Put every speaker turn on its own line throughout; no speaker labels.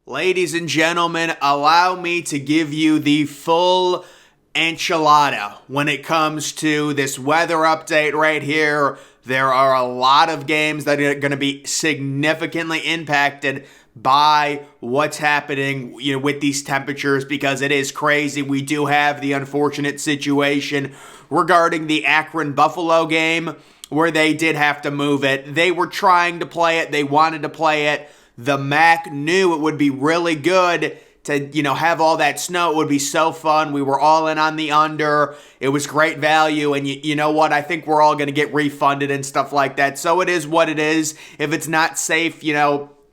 Ladies and gentlemen, allow me to give you the full enchilada when it comes to this weather update right here. There are a lot of games that are going to be significantly impacted by what's happening, with these temperatures, because it is crazy. We do have the unfortunate situation regarding the Akron-Buffalo game where they did have to move it. They were trying to play it. They wanted to play it. The MAC knew it would be really good to, have all that snow. It would be so fun. We were all in on the under. It was great value. And you know what? I think we're all going to get refunded and stuff like that. So it is what it is. If it's not safe,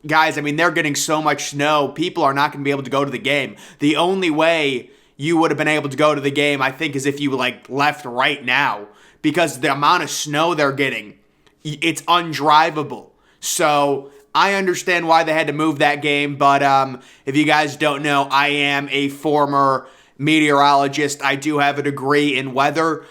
guys, they're getting so much snow. People are not going to be able to go to the game. The only way you would have been able to go to the game, I think, is if you left right now, because the amount of snow they're getting, it's undrivable. So I understand why they had to move that game, but if you guys don't know, I am a former meteorologist. I do have a degree in weather,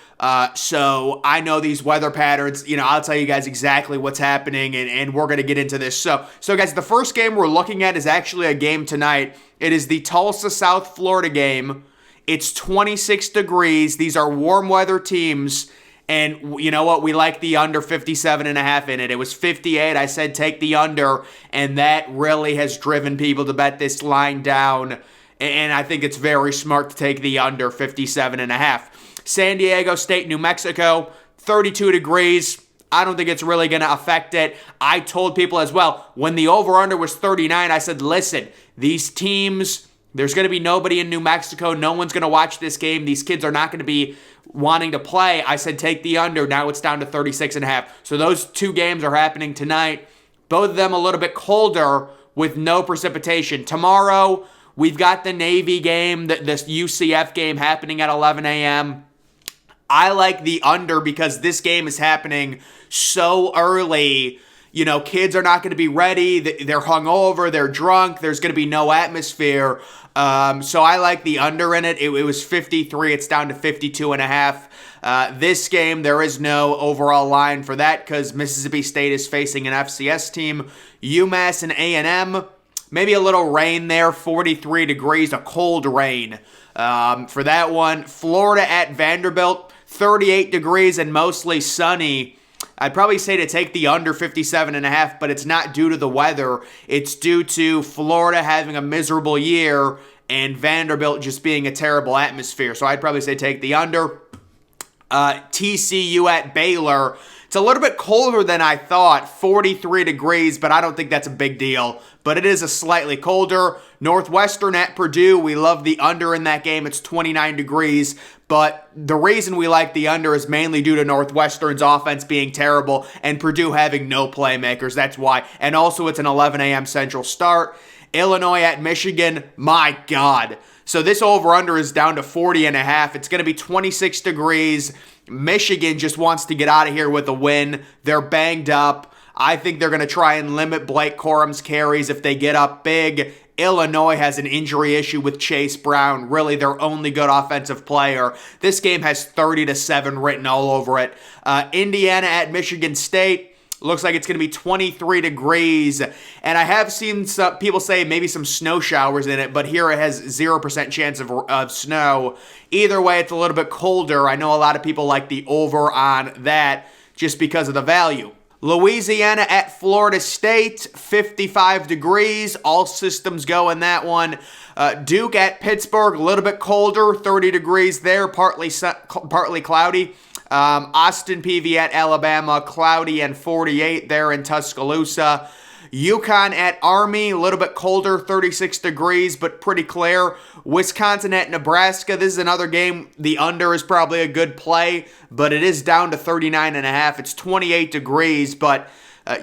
so I know these weather patterns. I'll tell you guys exactly what's happening, and we're going to get into this. So guys, the first game we're looking at is actually a game tonight. It is the Tulsa, South Florida game. It's 26 degrees. These are warm weather teams. And you know what? We like the under 57.5 in it. It was 58. I said take the under, and that really has driven people to bet this line down. And I think it's very smart to take the under 57.5. San Diego State, New Mexico, 32 degrees. I don't think it's really going to affect it. I told people as well, when the over-under was 39, I said, listen, these teams, there's going to be nobody in New Mexico. No one's going to watch this game. These kids are not going to be wanting to play. I said take the under. Now it's down to 36.5. So those two games are happening tonight. Both of them a little bit colder with no precipitation. Tomorrow, we've got the Navy game, this UCF game happening at 11 a.m. I like the under because this game is happening so early. Kids are not going to be ready. They're hungover. They're drunk. There's going to be no atmosphere. So I like the under in it. It was 53. It's down to 52.5. This game, there is no overall line for that because Mississippi State is facing an FCS team. UMass and A&M, maybe a little rain there. 43 degrees, a cold rain for that one. Florida at Vanderbilt, 38 degrees and mostly sunny. I'd probably say to take the under 57.5, but it's not due to the weather. It's due to Florida having a miserable year and Vanderbilt just being a terrible atmosphere. So I'd probably say take the under. TCU at Baylor. It's a little bit colder than I thought, 43 degrees, but I don't think that's a big deal. But it is a slightly colder. Northwestern at Purdue, we love the under in that game. It's 29 degrees. But the reason we like the under is mainly due to Northwestern's offense being terrible and Purdue having no playmakers. That's why. And also it's an 11 a.m. Central start. Illinois at Michigan, my God. So this over-under is down to 40.5. It's going to be 26 degrees. Michigan just wants to get out of here with a win. They're banged up. I think they're going to try and limit Blake Corum's carries if they get up big. Illinois has an injury issue with Chase Brown, really their only good offensive player. This game has 30-7 written all over it. Indiana at Michigan State. Looks like it's going to be 23 degrees. And I have seen some people say maybe some snow showers in it, but here it has 0% chance of snow. Either way, it's a little bit colder. I know a lot of people like the over on that just because of the value. Louisiana at Florida State, 55 degrees. All systems go in that one. Duke at Pittsburgh, a little bit colder, 30 degrees there, partly cloudy. Austin Peay at Alabama, cloudy and 48 there in Tuscaloosa. UConn at Army, a little bit colder, 36 degrees, but pretty clear. Wisconsin at Nebraska, this is another game. The under is probably a good play, but it is down to 39.5. It's 28 degrees, but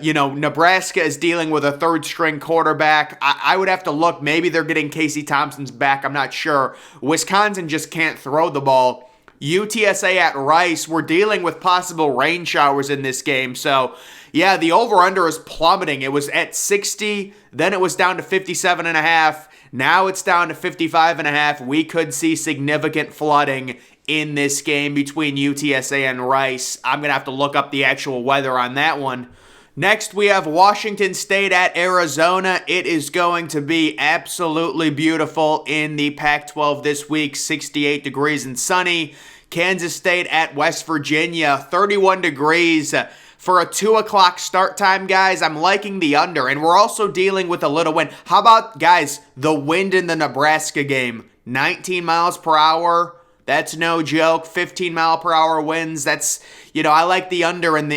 Nebraska is dealing with a third-string quarterback. I would have to look. Maybe they're getting Casey Thompson's back. I'm not sure. Wisconsin just can't throw the ball. UTSA at Rice, we're dealing with possible rain showers in this game. So, yeah, the over-under is plummeting. It was at 60, then it was down to 57.5. Now it's down to 55.5. We could see significant flooding in this game between UTSA and Rice. I'm going to have to look up the actual weather on that one. Next, we have Washington State at Arizona. It is going to be absolutely beautiful in the Pac-12 this week, 68 degrees and sunny. Kansas State at West Virginia, 31 degrees. For a 2 o'clock start time, guys, I'm liking the under, and we're also dealing with a little wind. How about, guys, the wind in the Nebraska game? 19 miles per hour. That's no joke. 15-mile-per-hour winds. That's, I like the under in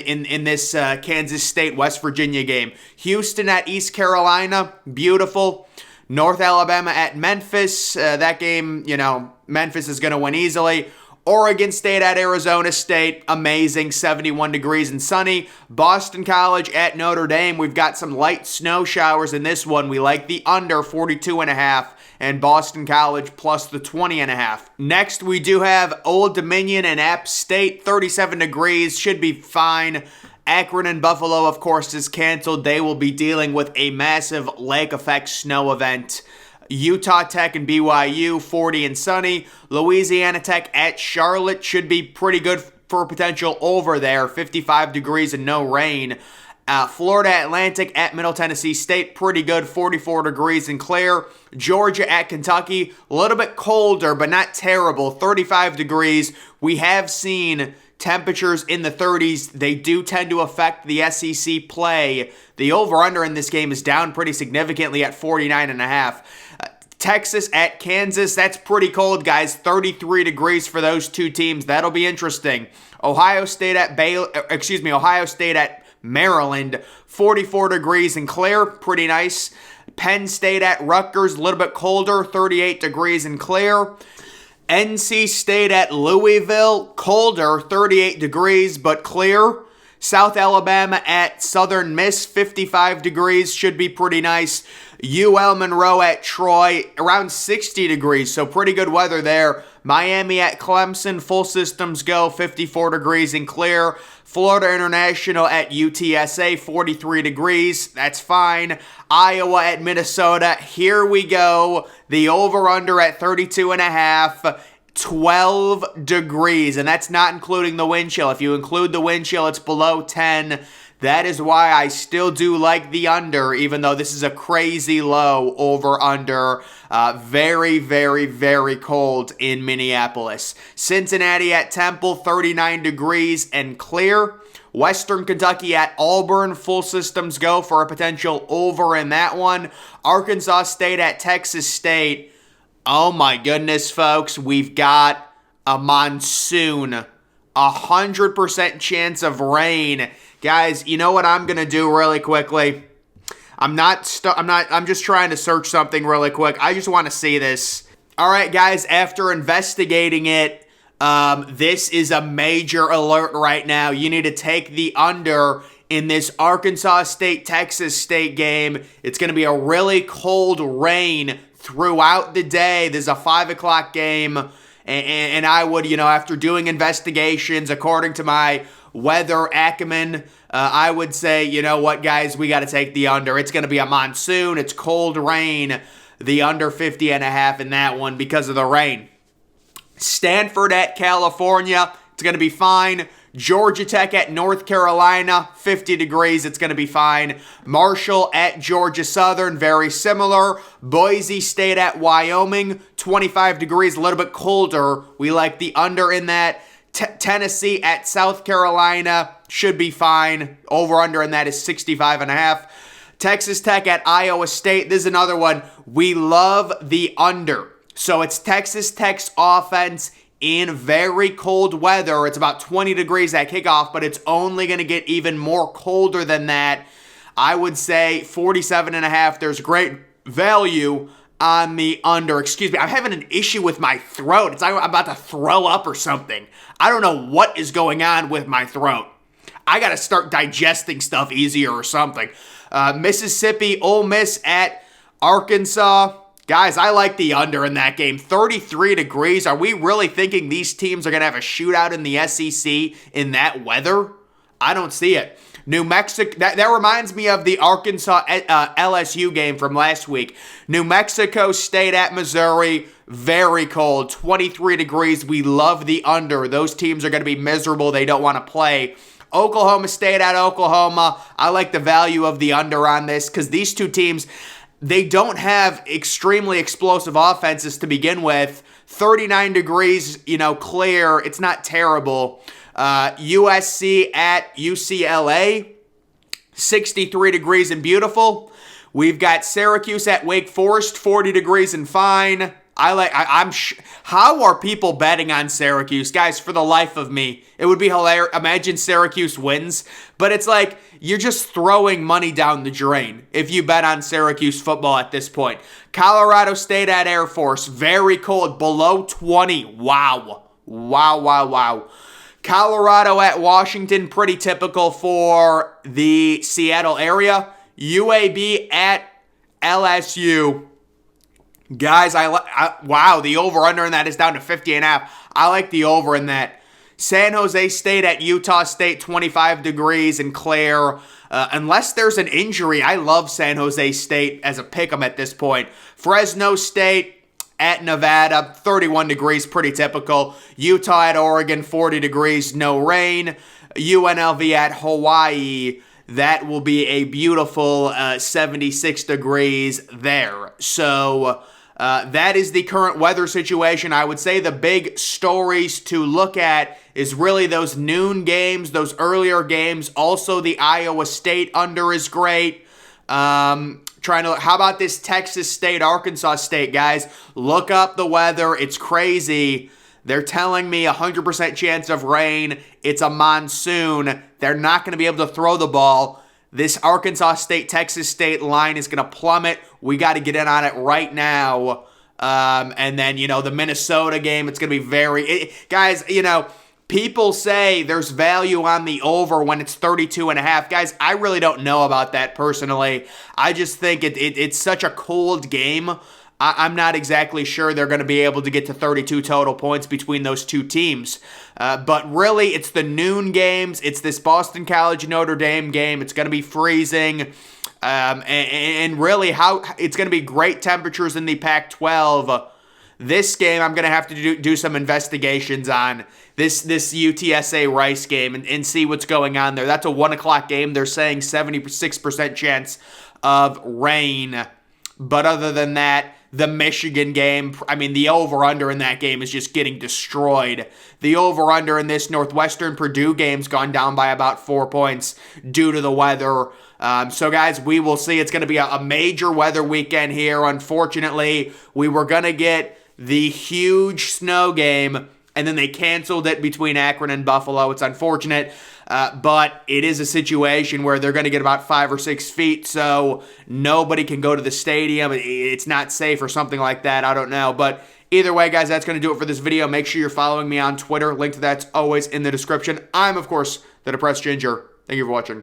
this Kansas State West Virginia game. Houston at East Carolina, beautiful. North Alabama at Memphis. That game, Memphis is going to win easily. Oregon State at Arizona State, amazing, 71 degrees and sunny. Boston College at Notre Dame, we've got some light snow showers in this one. We like the under 42.5 and Boston College plus the 20.5. Next, we do have Old Dominion and App State, 37 degrees, should be fine. Akron and Buffalo, of course, is canceled. They will be dealing with a massive lake effect snow event. Utah Tech and BYU, 40 and sunny. Louisiana Tech at Charlotte should be pretty good for a potential over there, 55 degrees and no rain. Florida Atlantic at Middle Tennessee State, pretty good, 44 degrees and clear. Georgia at Kentucky, a little bit colder, but not terrible, 35 degrees. We have seen temperatures in the 30s. They do tend to affect the SEC play. The over-under in this game is down pretty significantly at 49.5. Texas at Kansas, that's pretty cold, guys. 33 degrees for those two teams. That'll be interesting. Ohio State at Maryland, 44 degrees and clear, pretty nice. Penn State at Rutgers, a little bit colder, 38 degrees and clear. NC State at Louisville, colder, 38 degrees but clear. South Alabama at Southern Miss, 55 degrees, should be pretty nice. UL Monroe at Troy, around 60 degrees, so pretty good weather there. Miami at Clemson, full systems go, 54 degrees and clear. Florida International at UTSA, 43 degrees, that's fine. Iowa at Minnesota, here we go. The over-under at 32.5. 12 degrees, and that's not including the wind chill. If you include the wind chill, it's below 10. That is why I still do like the under, even though this is a crazy low over-under. Very, very, very cold in Minneapolis. Cincinnati at Temple, 39 degrees and clear. Western Kentucky at Auburn, full systems go for a potential over in that one. Arkansas State at Texas State. Oh my goodness, folks, we've got a monsoon. 100% chance of rain. Guys, you know what I'm going to do really quickly? I'm just trying to search something really quick. I just want to see this. All right, guys, after investigating it, this is a major alert right now. You need to take the under in this Arkansas State-Texas State game. It's going to be a really cold rain throughout the day. There's a 5 o'clock game, and I would, after doing investigations, according to my weather acumen, I would say, you know what, guys, we got to take the under. It's going to be a monsoon. It's cold rain. The under 50.5 in that one because of the rain. Stanford at California. It's going to be fine. Georgia Tech at North Carolina, 50 degrees, it's going to be fine. Marshall at Georgia Southern, very similar. Boise State at Wyoming, 25 degrees, a little bit colder. We like the under in that. Tennessee at South Carolina, should be fine. Over-under in that is 65.5. Texas Tech at Iowa State, this is another one. We love the under. So it's Texas Tech's offense in very cold weather. It's about 20 degrees at kickoff, but it's only going to get even more colder than that. I would say 47.5. There's great value on the under. Excuse me, I'm having an issue with my throat. It's like I'm about to throw up or something. I don't know what is going on with my throat. I got to start digesting stuff easier or something. Mississippi, Ole Miss at Arkansas. Guys, I like the under in that game. 33 degrees. Are we really thinking these teams are going to have a shootout in the SEC in that weather? I don't see it. New Mexico, that reminds me of the Arkansas LSU game from last week. New Mexico State at Missouri, very cold, 23 degrees. We love the under. Those teams are going to be miserable. They don't want to play. Oklahoma State at Oklahoma. I like the value of the under on this because these two teams, they don't have extremely explosive offenses to begin with. 39 degrees, clear. It's not terrible. USC at UCLA, 63 degrees and beautiful. We've got Syracuse at Wake Forest, 40 degrees and fine. How are people betting on Syracuse? Guys, for the life of me, it would be hilarious. Imagine Syracuse wins, but it's like you're just throwing money down the drain if you bet on Syracuse football at this point. Colorado State at Air Force, very cold, below 20. Wow. Colorado at Washington, pretty typical for the Seattle area. UAB at LSU. Guys, wow, the over-under in that is down to 50.5. I like the over in that. San Jose State at Utah State, 25 degrees and clear. Unless there's an injury, I love San Jose State as a pick 'em at this point. Fresno State at Nevada, 31 degrees, pretty typical. Utah at Oregon, 40 degrees, no rain. UNLV at Hawaii, that will be a beautiful 76 degrees there. So that is the current weather situation. I would say the big stories to look at is really those noon games, those earlier games. Also, the Iowa State under is great. How about this Texas State, Arkansas State, guys? Look up the weather. It's crazy. They're telling me 100% chance of rain. It's a monsoon. They're not going to be able to throw the ball. This Arkansas State, Texas State line is going to plummet. We got to get in on it right now. And then, the Minnesota game, it's going to be guys, people say there's value on the over when it's 32.5. Guys, I really don't know about that personally. I just think it's such a cold game. I'm not exactly sure they're going to be able to get to 32 total points between those two teams. But really, it's the noon games. It's this Boston College Notre Dame game. It's going to be freezing. And really, it's going to be great temperatures in the Pac-12. This game, I'm going to have to do some investigations on this UTSA Rice game and see what's going on there. That's a 1 o'clock game. They're saying 76% chance of rain. But other than that, the Michigan game, the over-under in that game is just getting destroyed. The over-under in this Northwestern Purdue game's gone down by about 4 points due to the weather. So, guys, we will see. It's going to be a major weather weekend here. Unfortunately, we were going to get the huge snow game, and then they canceled it between Akron and Buffalo. It's unfortunate, but it is a situation where they're going to get about 5 or 6 feet, so nobody can go to the stadium. It's not safe or something like that. I don't know, but either way, guys, that's going to do it for this video. Make sure you're following me on Twitter. Link to that's always in the description. I'm, of course, the Depressed Ginger. Thank you for watching.